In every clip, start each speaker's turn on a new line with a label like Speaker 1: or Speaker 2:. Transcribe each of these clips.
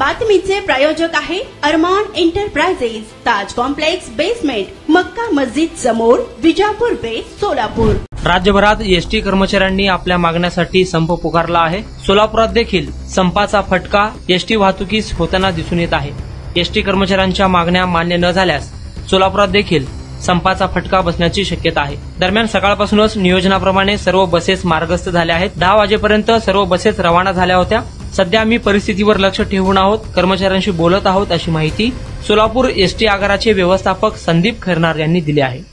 Speaker 1: बातमीचे प्रायोजक आहे अरमान एंटरप्राइजेस, ताज complex basement, Makka Masjid समोर, विजापूर बेस, सोलापूर।
Speaker 2: राज्यभरात एसटी कर्मचाऱ्यांनी आपल्या मागण्यासाठी संप पुकारला आहे। सोलापुरात देखील संपाचा फटका एसटी वाहतुकीस होताना दिसून येत आहे। एसटी कर्मचाऱ्यांच्या मागण्या मान्य न झाल्यास सोलापुरात देखील संपाचा फटका बसण्याची शक्यता आहे। दरम्यान सकाळपासूनच नियोजनाप्रमाणे सर्व बसेस मार्गस्थ झाल्या आहेत। 10 वाजेपर्यंत सर्व बसेस रवाना झाल्या होत्या। सध्या आम्ही परिस्थितीवर लक्ष ठेवून आहोत, कर्मचाऱ्यांशी बोलत आहोत, अशी माहिती सोलापूर एसटी आगाराचे व्यवस्थापक संदीप खैरनार यांनी दिली आहे।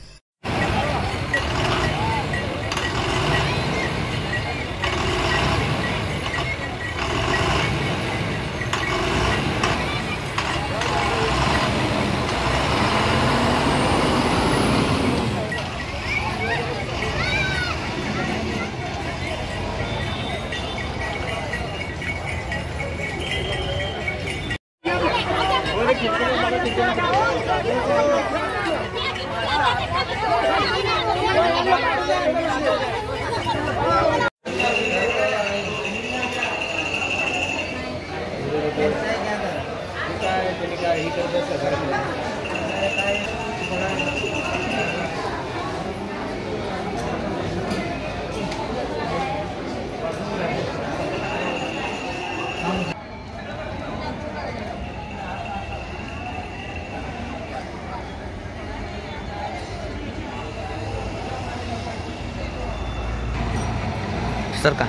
Speaker 3: सर का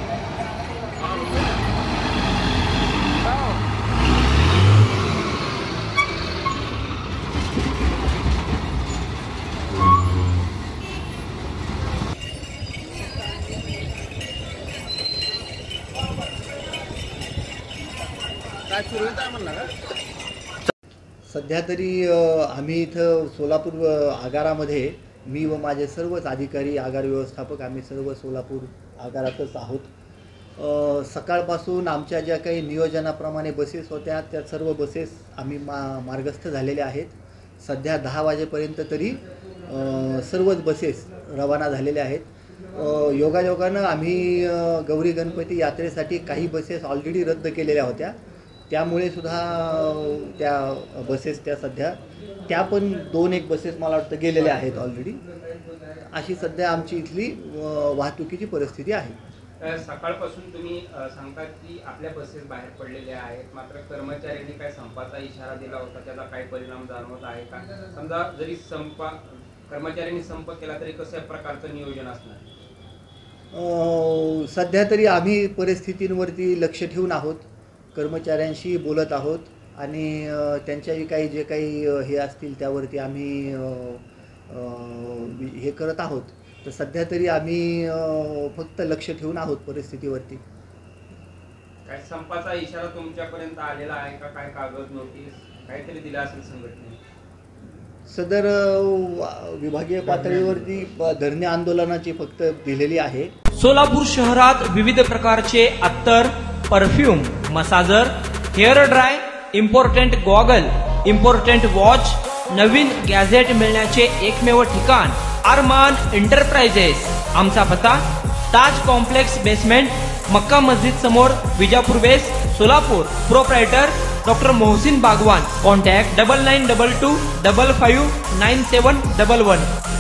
Speaker 4: सध्या तरी आम्ही इथं सोलापूर आगारामध्ये मी व माझे सर्वच अधिकारी, आगार व्यवस्थापक आम्ही सर्व सोलापूर आगारातच आहोत। सकाळपासून आमच्या ज्या काही नियोजनाप्रमाणे बसेस होत्या त्या सर्व बसेस आम्ही मार्गस्थ झालेल्या आहेत। सध्या 10 वाजेपर्यंत तरी सर्वच बसेस रवाना झालेल्या आहेत। योगायोगानं आम्ही गौरी गणपती यात्रेसाठी काही बसेस ऑलरेडी रद्द केलेल्या होत्या, त्यामुळे सुद्धा त्या बसेस त्या सध्या त्या पण 2-1 बसेस मला वाटतं गेलेल्या आहेत ऑलरेडी। अशी सध्या आमची इथली वाहतुकीची परिस्थिती आहे।
Speaker 5: सकाळपासून तुम्ही सांगता की आपल्या बसेस बाहेर पडलेल्या आहेत, मात्र कर्मचाऱ्यांनी काय संपाचा इशारा दिला होता, त्याचा काय परिणाम जाणवत आहे का? समजा जरी कर्मचाऱ्यांनी संप केला तरी कशा प्रकारचं नियोजन असणार?
Speaker 4: सध्या तरी आम्ही परिस्थितींवरती लक्ष ठेवून आहोत, कर्मचाऱ्यांशी बोलत आहोत आणि त्यांच्या काही जे काही हे असतील त्यावरती आम्ही हे करत आहोत। तर सध्या तरी आम्ही फक्त लक्ष ठेवून आहोत परिस्थितीवरती।
Speaker 5: काय संपाचा इशारा तुमच्यापर्यंत आलेला आहे का? काय कागद, नोटीस काहीतरी दिला असेल संघटनेने?
Speaker 4: सदर विभागीय पातळीवरती धरणे आंदोलनाची फक्त दिलेली आहे।
Speaker 2: सोलापूर शहरात विविध प्रकारचे अत्तर, perfume, massager, hair dry, important goggle, important watch, नवीन गॅझेट मिळण्याचे एकमेव ठिकाण अरमान एंटरप्राइजेस। आमचा पत्ता ताज कॉम्प्लेक्स बेसमेंट, मक्का मस्जिद समोर, Vijapur base, Solapur. Proprietor doctor Mohsin Bagwan. Contact 9922 55 9711।